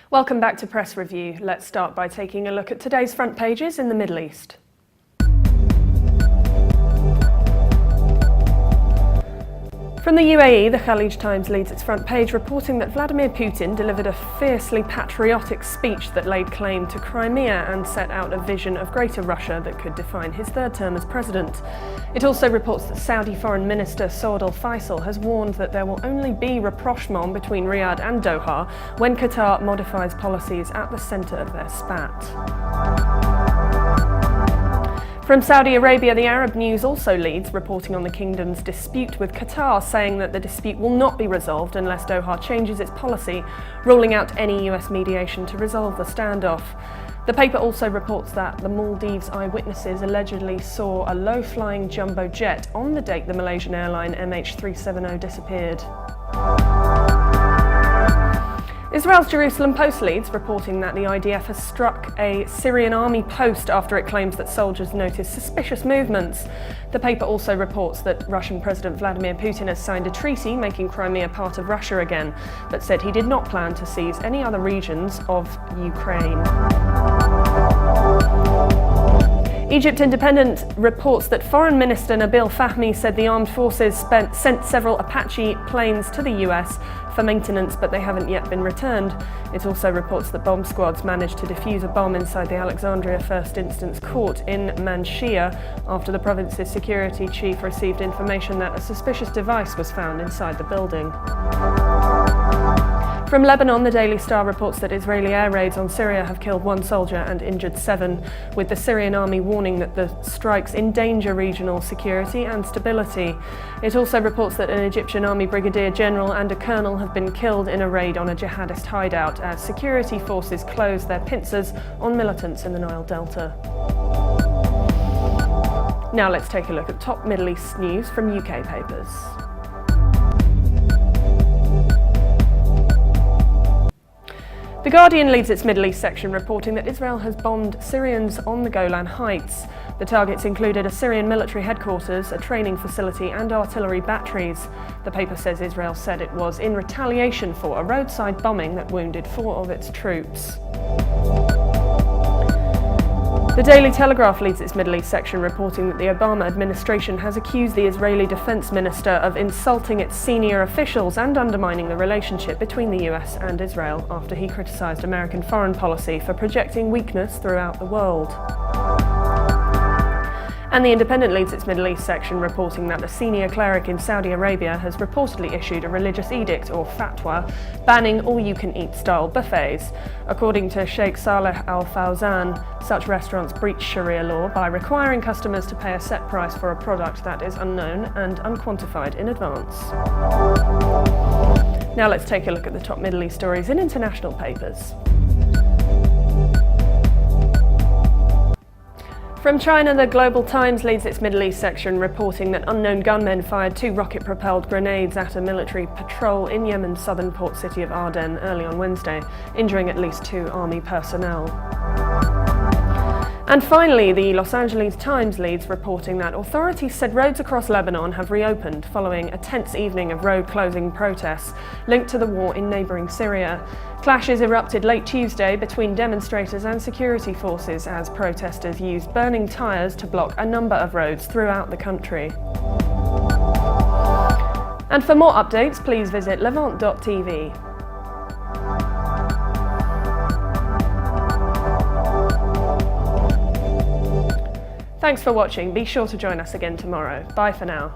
Welcome back to Press Review. Let's start by taking a look at today's front pages in the Middle East. From the UAE, the Khalij Times leads its front page reporting that Vladimir Putin delivered a fiercely patriotic speech that laid claim to Crimea and set out a vision of Greater Russia that could define his third term as president. It also reports that Saudi Foreign Minister Saud al-Faisal has warned that there will only be rapprochement between Riyadh and Doha when Qatar modifies policies at the centre of their spat. From Saudi Arabia, the Arab News also leads, reporting on the kingdom's dispute with Qatar, saying that the dispute will not be resolved unless Doha changes its policy, ruling out any US mediation to resolve the standoff. The paper also reports that the Maldives eyewitnesses allegedly saw a low-flying jumbo jet on the date the Malaysian airline MH370 disappeared. Israel's Jerusalem Post leads, reporting that the IDF has struck a Syrian army post after it claims that soldiers noticed suspicious movements. The paper also reports that Russian President Vladimir Putin has signed a treaty making Crimea part of Russia again, but said he did not plan to seize any other regions of Ukraine. Egypt Independent reports that Foreign Minister Nabil Fahmy said the armed forces sent several Apache planes to the US for maintenance, but they haven't yet been returned. It also reports that bomb squads managed to defuse a bomb inside the Alexandria First Instance Court in Manshia after the province's security chief received information that a suspicious device was found inside the building. From Lebanon, the Daily Star reports that Israeli air raids on Syria have killed 1 soldier and injured 7, with the Syrian army warning that the strikes endanger regional security and stability. It also reports that an Egyptian army brigadier general and a colonel have been killed in a raid on a jihadist hideout as security forces close their pincers on militants in the Nile Delta. Now let's take a look at top Middle East news from UK papers. The Guardian leads its Middle East section reporting that Israel has bombed Syrians on the Golan Heights. The targets included a Syrian military headquarters, a training facility and artillery batteries. The paper says Israel said it was in retaliation for a roadside bombing that wounded 4 of its troops. The Daily Telegraph leads its Middle East section reporting that the Obama administration has accused the Israeli Defense Minister of insulting its senior officials and undermining the relationship between the US and Israel after he criticized American foreign policy for projecting weakness throughout the world. And The Independent leads its Middle East section reporting that the senior cleric in Saudi Arabia has reportedly issued a religious edict or fatwa banning all-you-can-eat style buffets. According to Sheikh Saleh Al Fawzan, such restaurants breach Sharia law by requiring customers to pay a set price for a product that is unknown and unquantified in advance. Now let's take a look at the top Middle East stories in international papers. From China, the Global Times leads its Middle East section reporting that unknown gunmen fired 2 rocket-propelled grenades at a military patrol in Yemen's southern port city of Aden early on Wednesday, injuring at least 2 army personnel. And finally, the Los Angeles Times leads reporting that authorities said roads across Lebanon have reopened following a tense evening of road-closing protests linked to the war in neighbouring Syria. Clashes erupted late Tuesday between demonstrators and security forces as protesters used burning tyres to block a number of roads throughout the country. And for more updates, please visit Levant.tv. Thanks for watching. Be sure to join us again tomorrow. Bye for now.